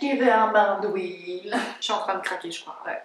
Je veux un bain d'huile. Je suis en train de craquer, je crois. Ouais.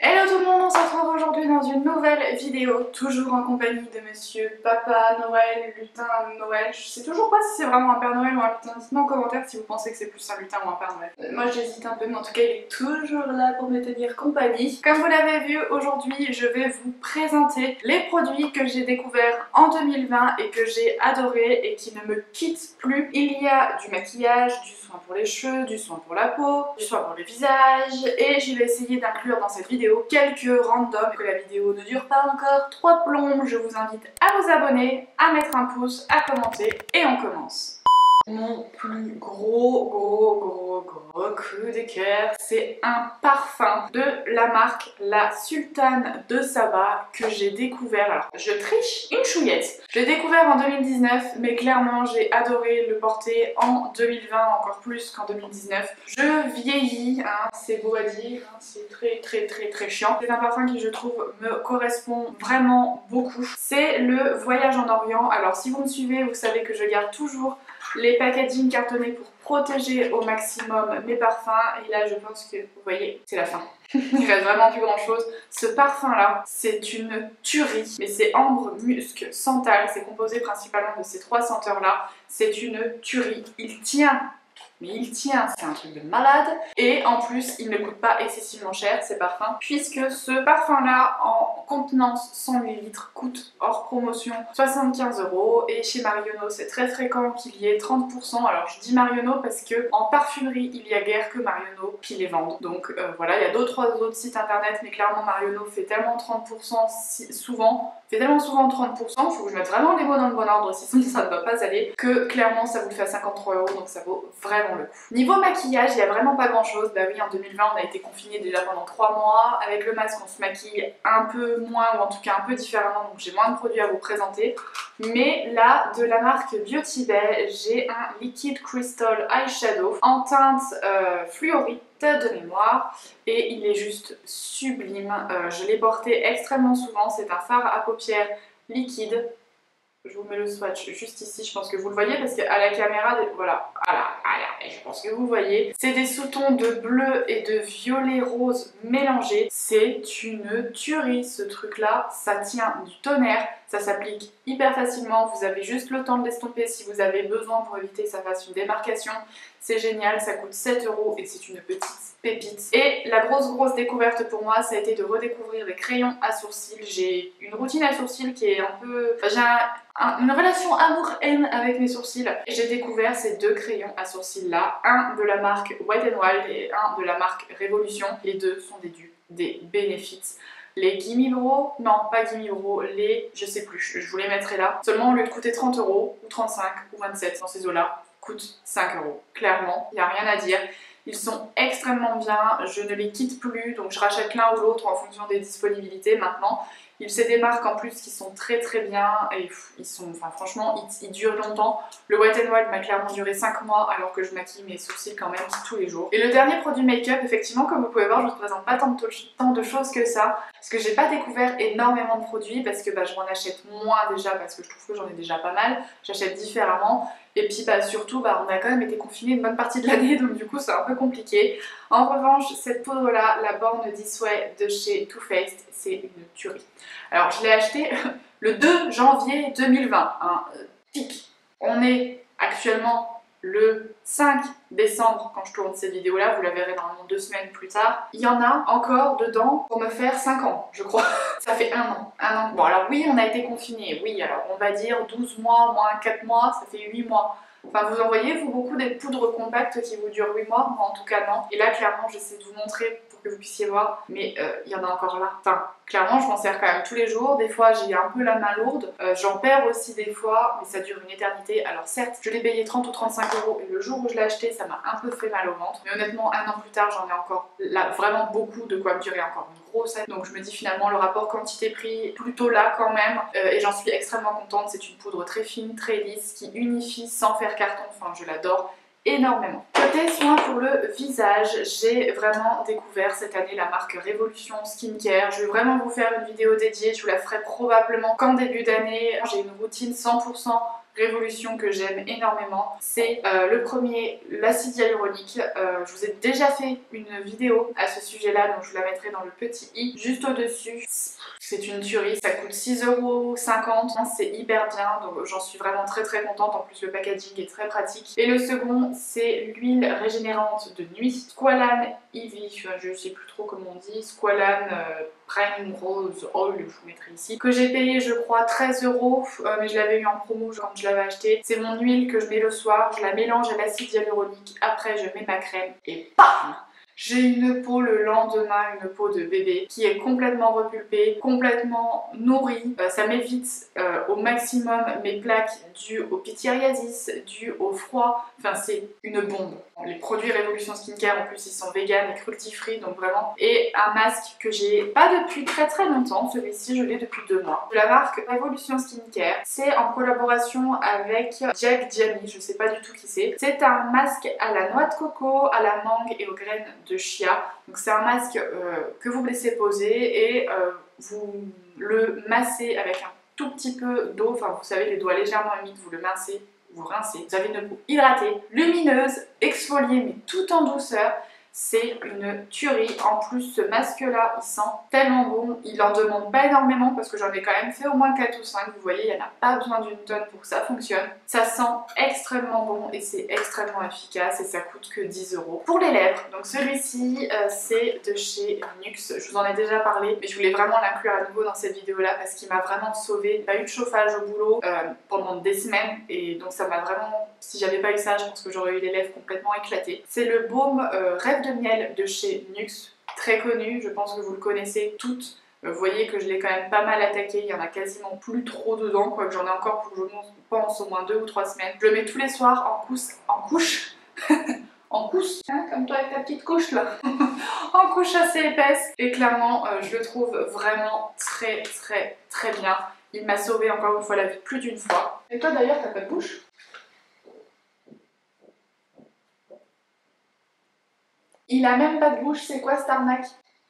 Hello tout le monde, on se retrouve aujourd'hui dans une nouvelle vidéo, toujours en compagnie de Monsieur Papa Noël, lutin Noël. Je sais toujours pas si c'est vraiment un Père Noël ou un lutin. Dites-moi en commentaire si vous pensez que c'est plus un lutin ou un Père Noël. Moi j'hésite un peu, mais en tout cas il est toujours là pour me tenir compagnie. Comme vous l'avez vu, aujourd'hui je vais vous présenter les produits que j'ai découverts en 2020 et que j'ai adoré et qui ne me quittent plus. Il y a du maquillage, du soin pour les cheveux, du soin pour la peau, du soin pour le visage, et je vais essayer d'inclure dans cette vidéo quelques randoms. Que la vidéo ne dure pas encore 3 plombes, je vous invite à vous abonner, à mettre un pouce, à commenter, et on commence. Mon plus gros coup de cœur, c'est un parfum de la marque La Sultane de Saba que j'ai découvert. Alors, je triche une chouillette. Je l'ai découvert en 2019, mais clairement, j'ai adoré le porter en 2020, encore plus qu'en 2019. Je vieillis, hein, c'est beau à dire, hein, c'est très chiant. C'est un parfum qui, je trouve, me correspond vraiment beaucoup. C'est le Voyage en Orient. Alors, si vous me suivez, vous savez que je garde toujours les packaging cartonnés pour protéger au maximum mes parfums, et là je pense que vous voyez, c'est la fin. Il reste vraiment plus grand chose. Ce parfum là, c'est une tuerie, mais c'est ambre, musc, santal, c'est composé principalement de ces 3 senteurs là. C'est une tuerie, il tient. Mais il tient, c'est un truc de malade. Et en plus, il ne coûte pas excessivement cher ces parfums, puisque ce parfum là en contenance 100 ml coûte hors promotion 75 €. Et chez Marionnaud, c'est très fréquent qu'il y ait 30%. Alors je dis Marionnaud parce que en parfumerie, il y a guère que Marionnaud qui les vendent. Donc voilà, il y a 2-3 autres sites internet, mais clairement Marionnaud fait tellement 30% souvent. Fait tellement souvent 30%, faut que je mette vraiment les mots dans le bon ordre, sinon ça ne va pas aller, que clairement ça vous le fait à 53 €, donc ça vaut vraiment le coup. Niveau maquillage, il n'y a vraiment pas grand chose. Bah oui, en 2020 on a été confinés déjà pendant 3 mois, avec le masque on se maquille un peu moins, ou en tout cas un peu différemment, donc j'ai moins de produits à vous présenter. Mais là, de la marque Beauty Bay, j'ai un Liquid Crystal Eyeshadow en teinte fluorite de mémoire, et il est juste sublime. Je l'ai porté extrêmement souvent. C'est un fard à paupières liquide. Je vous mets le swatch juste ici, je pense que vous le voyez parce qu'à la caméra, voilà, je pense que vous voyez. C'est des sous-tons de bleu et de violet rose mélangés. C'est une tuerie ce truc là, ça tient du tonnerre, ça s'applique hyper facilement, vous avez juste le temps de l'estomper si vous avez besoin pour éviter que ça fasse une démarcation. C'est génial, ça coûte 7 € et c'est une petite pépite. Et la grosse découverte pour moi, ça a été de redécouvrir les crayons à sourcils. J'ai une routine à sourcils qui est un peu... J'ai une relation amour-haine avec mes sourcils. Et j'ai découvert ces 2 crayons à sourcils là, un de la marque Wet n Wild et un de la marque Révolution. Les 2 sont des dupes des Benefits. Les Gimme Bro, non pas Gimme Bro, les... je sais plus, je vous les mettrai là. Seulement au lieu de coûter 30 € ou 35 ou 27 dans ces eaux-là, coûte 5 €. Clairement, il n'y a rien à dire. Ils sont extrêmement bien, je ne les quitte plus, donc je rachète l'un ou l'autre en fonction des disponibilités maintenant. C'est des marques en plus qui sont très bien, et ils sont, enfin franchement, ils durent longtemps. Le Wet n Wild m'a clairement duré 5 mois alors que je maquille mes sourcils quand même tous les jours. Et le dernier produit make-up, effectivement, comme vous pouvez voir, je ne vous présente pas tant de choses que ça, parce que j'ai pas découvert énormément de produits, parce que je m'en achète moins déjà, parce que je trouve que j'en ai déjà pas mal, j'achète différemment. Et puis surtout, on a quand même été confinés une bonne partie de l'année, donc du coup c'est un peu compliqué. En revanche, cette poudre là, la Born This Way de chez Too Faced, c'est une tuerie. Alors je l'ai achetée le 2 janvier 2020, hein, tic. On est actuellement le 5 décembre quand je tourne ces vidéos là, vous la verrez normalement 2 semaines plus tard. Il y en a encore dedans pour me faire 5 ans, je crois. Ça fait 1 an. Bon alors oui, on a été confinés, oui, alors on va dire 12 mois moins 4 mois, ça fait 8 mois. Enfin, vous en voyez, vous, beaucoup des poudres compactes qui vous durent 8 mois, moi en tout cas non. Et là, clairement, j'essaie de vous montrer pour que vous puissiez voir, mais il y en a encore là. Enfin, clairement, je m'en sers quand même tous les jours. Des fois, j'ai un peu la main lourde. J'en perds aussi des fois, mais ça dure une éternité. Alors certes, je l'ai payé 30 ou 35 € et le jour où je l'ai acheté, ça m'a un peu fait mal au ventre. Mais honnêtement, 1 an plus tard, j'en ai encore là vraiment beaucoup de quoi me durer encore une grosse année. Donc je me dis finalement, le rapport quantité-prix est plutôt là quand même. Et j'en suis extrêmement contente. C'est une poudre très fine, très lisse, qui unifie sans faire carton. Enfin, je l'adore. énormément. Côté soins pour le visage, j'ai vraiment découvert cette année la marque Révolution Skincare. Je vais vraiment vous faire une vidéo dédiée, je vous la ferai probablement qu'en début d'année. J'ai une routine 100% Révolution que j'aime énormément. C'est le premier, l'acide hyaluronique. Je vous ai déjà fait une vidéo à ce sujet-là, donc je vous la mettrai dans le petit i juste au-dessus. C'est une tuerie, ça coûte 6,50 €, c'est hyper bien, donc j'en suis vraiment très contente. En plus le packaging est très pratique. Et le second, c'est l'huile régénérante de nuit Squalane Ivy, je sais plus trop comment on dit, Squalane Prime Rose Oil, je vous mettrai ici, que j'ai payé je crois 13 €, mais je l'avais eu en promo quand je l'avais acheté. C'est mon huile que je mets le soir, je la mélange à l'acide hyaluronique, après je mets ma crème et bam! J'ai une peau le lendemain, une peau de bébé qui est complètement repulpée, complètement nourrie. Ça m'évite au maximum mes plaques dues au pityriasis, dues au froid. Enfin, c'est une bombe. Les produits Révolution Skincare, en plus, ils sont vegan et cruelty-free, donc vraiment. Et un masque que j'ai pas depuis très longtemps, celui-ci, je l'ai depuis 2 mois. De la marque Révolution Skincare. C'est en collaboration avec Jack Gianni, je sais pas du tout qui c'est. C'est un masque à la noix de coco, à la mangue et aux graines de chia. Donc c'est un masque que vous laissez poser et vous le massez avec un tout petit peu d'eau, enfin vous savez les doigts légèrement humides, vous le mincez, vous rincez. Vous avez une peau hydratée, lumineuse, exfoliée mais tout en douceur. C'est une tuerie. En plus ce masque là il sent tellement bon, il en demande pas énormément parce que j'en ai quand même fait au moins 4 ou 5, vous voyez il n'y en a pas besoin d'une tonne pour que ça fonctionne. Ça sent extrêmement bon et c'est extrêmement efficace et ça coûte que 10 €. Pour les lèvres, donc celui-ci c'est de chez NYX, je vous en ai déjà parlé mais je voulais vraiment l'inclure à nouveau dans cette vidéo là parce qu'il m'a vraiment sauvée. Pas eu de chauffage au boulot pendant des semaines et donc ça m'a vraiment, si j'avais pas eu ça je pense que j'aurais eu les lèvres complètement éclatées. C'est le baume Rêve de miel de chez NYX, très connu, je pense que vous le connaissez toutes. Vous voyez que je l'ai quand même pas mal attaqué, il y en a quasiment plus trop dedans, quoique j'en ai encore pour je pense au moins 2 ou 3 semaines. Je le mets tous les soirs en couche, en couche, hein, comme toi avec ta petite couche là, en couche assez épaisse. Et clairement, je le trouve vraiment très bien. Il m'a sauvé encore une fois la vie plus d'une fois. Et toi d'ailleurs, t'as pas de bouche? Il a même pas de bouche, c'est quoi cette arnaque?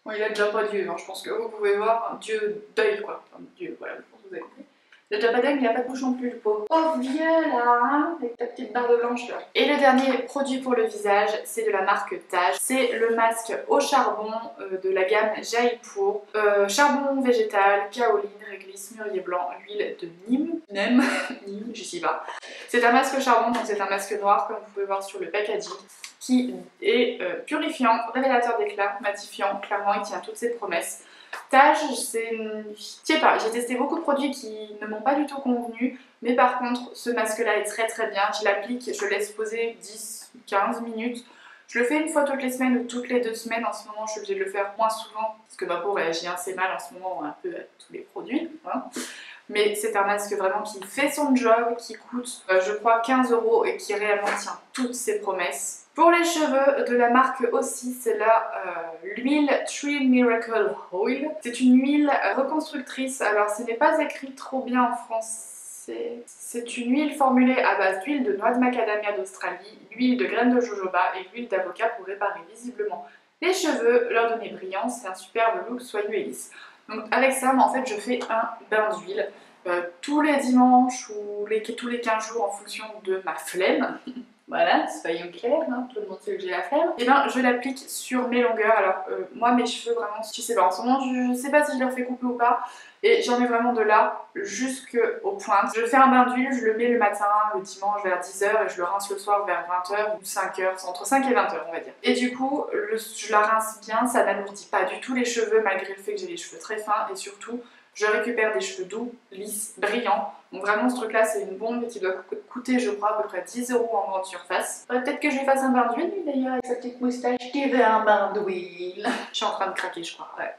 Bon, il a déjà pas d'yeux, hein. Je pense que vous pouvez voir un dieu d'œil quoi. Enfin, dieu, voilà, je pense que vous avez compris. Il a déjà pas d'œil, mais il a pas de bouche non plus, le pauvre. Oh vieux là, hein, avec ta petite barre de blanche là. Et le dernier produit pour le visage, c'est de la marque Taj. C'est le masque au charbon de la gamme Jaipur. Charbon végétal, kaoline, réglisse, mûrier blanc, huile de Nîmes, je sais pas. C'est un masque au charbon, donc c'est un masque noir comme vous pouvez voir sur le packaging, qui est purifiant, révélateur d'éclat, matifiant, clairement il tient toutes ses promesses. Taj, c'est... je sais pas, j'ai testé beaucoup de produits qui ne m'ont pas du tout convenu, mais par contre ce masque là est très bien, je l'applique, je le laisse poser 10-15 minutes. Je le fais une fois toutes les semaines ou toutes les 2 semaines, en ce moment je suis obligée de le faire moins souvent, parce que ma peau réagit assez mal en ce moment un peu à tous les produits. Hein. Mais c'est un masque vraiment qui fait son job, qui coûte je crois 15 € et qui réellement tient toutes ses promesses. Pour les cheveux, de la marque aussi, c'est là l'huile Tree Miracle Oil. C'est une huile reconstructrice, alors ce n'est pas écrit trop bien en français. C'est une huile formulée à base d'huile de noix de macadamia d'Australie, l'huile de graines de jojoba et l'huile d'avocat pour réparer visiblement les cheveux, leur donner brillance et un superbe look soyeux et lisse. Donc avec ça, en fait, je fais un bain d'huile tous les dimanches ou tous les 15 jours en fonction de ma flemme. Voilà, soyons clairs, hein, tout le monde sait que j'ai la flemme. Et bien je l'applique sur mes longueurs. Alors moi mes cheveux vraiment, je sais pas, en ce moment je sais pas si je leur fais couper ou pas. Et j'en ai vraiment de là jusqu'aux pointes. Je fais un bain d'huile, je le mets le matin, le dimanche vers 10 h et je le rince le soir vers 20 h ou 5 h, c'est entre 5 et 20 h on va dire. Et du coup je la rince bien, ça n'alourdit pas du tout les cheveux malgré le fait que j'ai les cheveux très fins et surtout je récupère des cheveux doux, lisses, brillants. Donc vraiment ce truc là c'est une bombe qui doit coûter je crois à peu près 10 € en grande surface. Peut-être que je lui fasse un bain d'huile lui d'ailleurs avec sa petite moustache qui veut un bain d'huile. Je suis en train de craquer je crois, ouais.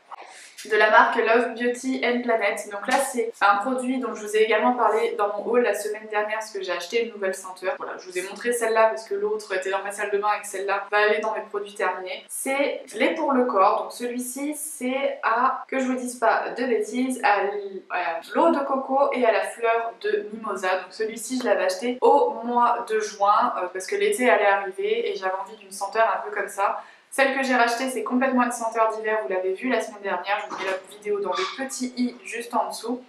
de la marque Love Beauty and Planet. Donc là c'est un produit dont je vous ai également parlé dans mon haul la semaine dernière parce que j'ai acheté une nouvelle senteur. Voilà, je vous ai montré celle-là parce que l'autre était dans ma salle de bain et que celle-là va aller dans mes produits terminés. C'est lait pour le corps, donc celui-ci c'est à, que je vous dise pas de bêtises, à l'eau de coco et à la fleur de mimosa. Donc celui-ci je l'avais acheté au mois de juin parce que l'été allait arriver et j'avais envie d'une senteur un peu comme ça. Celle que j'ai rachetée, c'est complètement une senteur d'hiver, vous l'avez vu la semaine dernière, je vous mets la vidéo dans le petit i juste en dessous.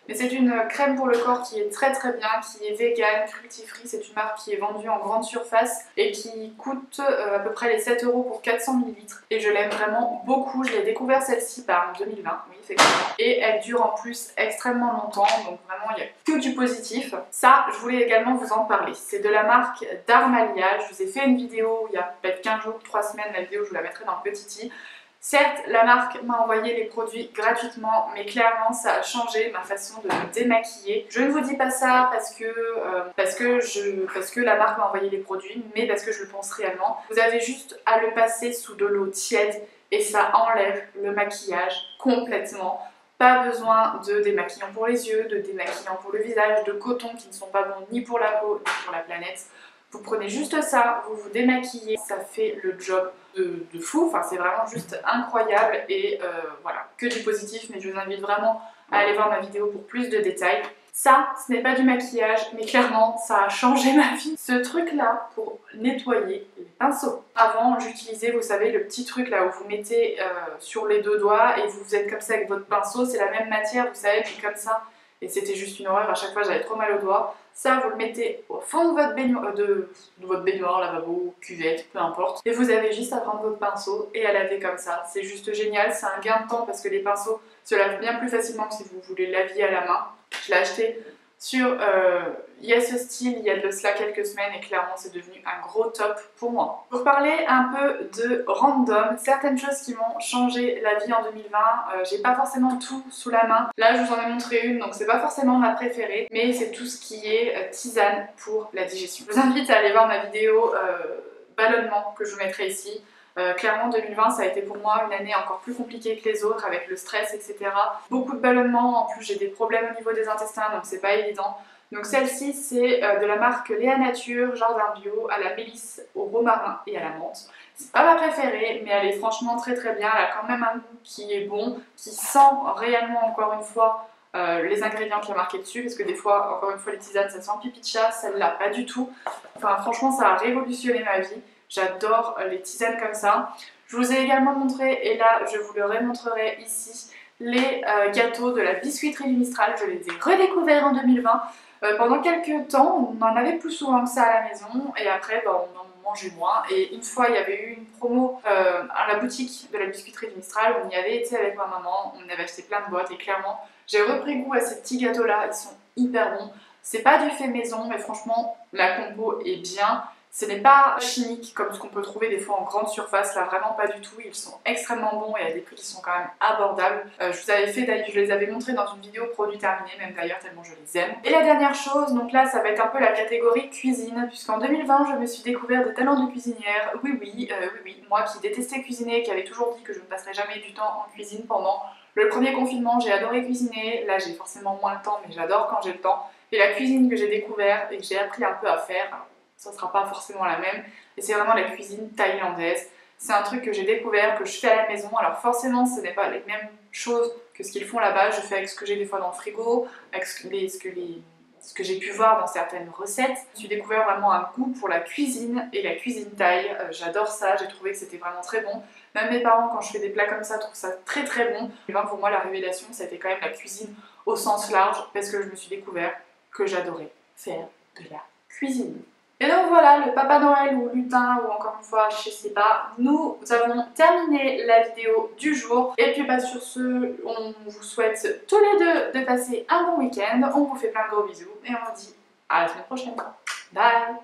Mais c'est une crème pour le corps qui est très bien, qui est vegan, cruelty free, c'est une marque qui est vendue en grande surface et qui coûte à peu près les 7 € pour 400 ml. Et je l'aime vraiment beaucoup, je l'ai découvert celle-ci en 2020, oui effectivement. Et elle dure en plus extrêmement longtemps, donc vraiment il n'y a que du positif. Ça, je voulais également vous en parler. C'est de la marque Darmalia, je vous ai fait une vidéo il y a peut-être 15 jours, 3 semaines, la vidéo je vous la mettrai dans le petit i. Certes, la marque m'a envoyé les produits gratuitement, mais clairement ça a changé ma façon de me démaquiller. Je ne vous dis pas ça parce que la marque m'a envoyé les produits, mais parce que je le pense réellement. Vous avez juste à le passer sous de l'eau tiède et ça enlève le maquillage complètement. Pas besoin de démaquillant pour les yeux, de démaquillant pour le visage, de coton qui ne sont pas bons ni pour la peau ni pour la planète. Vous prenez juste ça, vous vous démaquillez, ça fait le job de fou, enfin c'est vraiment juste incroyable et voilà, que du positif, mais je vous invite vraiment à aller voir ma vidéo pour plus de détails. Ça, ce n'est pas du maquillage, mais clairement ça a changé ma vie. Ce truc là pour nettoyer les pinceaux. Avant j'utilisais, vous savez, le petit truc là où vous mettez sur les deux doigts et vous êtes comme ça avec votre pinceau, c'est la même matière, vous savez, puis comme ça. Et c'était juste une horreur, à chaque fois j'avais trop mal aux doigts. Ça, vous le mettez au fond de votre baignoire, lavabo, cuvette, peu importe. Et vous avez juste à prendre votre pinceau et à laver comme ça. C'est juste génial, c'est un gain de temps parce que les pinceaux se lavent bien plus facilement que si vous voulez laver à la main. Je l'ai acheté sur YesStyle il y a de cela quelques semaines et clairement c'est devenu un gros top pour moi. Pour parler un peu de random, certaines choses qui m'ont changé la vie en 2020, j'ai pas forcément tout sous la main. Là je vous en ai montré une donc c'est pas forcément ma préférée, mais c'est tout ce qui est tisane pour la digestion. Je vous invite à aller voir ma vidéo ballonnement que je vous mettrai ici. Clairement 2020 ça a été pour moi une année encore plus compliquée que les autres avec le stress etc. Beaucoup de ballonnements, en plus j'ai des problèmes au niveau des intestins donc c'est pas évident. Donc celle-ci c'est de la marque Léa Nature, Jardin Bio, à la mélisse, au romarin et à la menthe. C'est pas ma préférée mais elle est franchement très bien, elle a quand même un goût qui est bon, qui sent réellement encore une fois les ingrédients qu'il y a marqué dessus parce que des fois, encore une fois les tisanes ça sent pipi de chat, celle-là pas du tout. Enfin franchement ça a révolutionné ma vie. J'adore les tisanes comme ça. Je vous ai également montré, et là je vous le remontrerai ici, les gâteaux de la biscuiterie du Mistral. Je les ai redécouverts en 2020. Pendant quelques temps, on en avait plus souvent que ça à la maison et après on en mangeait moins. Et une fois il y avait eu une promo à la boutique de la biscuiterie du Mistral. On y avait été avec ma maman, on avait acheté plein de boîtes et clairement j'ai repris goût à ces petits gâteaux là. Ils sont hyper bons. C'est pas du fait maison mais franchement la compo est bien. Ce n'est pas chimique comme ce qu'on peut trouver des fois en grande surface, là vraiment pas du tout, ils sont extrêmement bons et à des prix qui sont quand même abordables. Je vous avais fait d'ailleurs, je les avais montrés dans une vidéo produit terminé, même d'ailleurs tellement je les aime. Et la dernière chose, donc là ça va être un peu la catégorie cuisine, puisqu'en 2020 je me suis découvert des talents de cuisinière. Oui, moi qui détestais cuisiner, qui avait toujours dit que je ne passerais jamais du temps en cuisine pendant le premier confinement, j'ai adoré cuisiner, là j'ai forcément moins le temps mais j'adore quand j'ai le temps. Et la cuisine que j'ai découvert et que j'ai appris un peu à faire, ça ne sera pas forcément la même, et c'est vraiment la cuisine thaïlandaise. C'est un truc que j'ai découvert, que je fais à la maison, alors forcément ce n'est pas les mêmes choses que ce qu'ils font là-bas, je fais avec ce que j'ai des fois dans le frigo, avec ce que j'ai pu voir dans certaines recettes. J'ai découvert vraiment un goût pour la cuisine et la cuisine thaï, j'adore ça, j'ai trouvé que c'était vraiment très bon. Même mes parents quand je fais des plats comme ça trouvent ça très bon. Et ben, pour moi la révélation c'était quand même la cuisine au sens large, parce que je me suis découvert que j'adorais faire de la cuisine. Et donc voilà, le Papa Noël ou lutin ou encore une fois, je sais pas, nous avons terminé la vidéo du jour. Et puis bah sur ce, on vous souhaite tous les deux de passer un bon week-end. On vous fait plein de gros bisous et on vous dit à la semaine prochaine. Bye!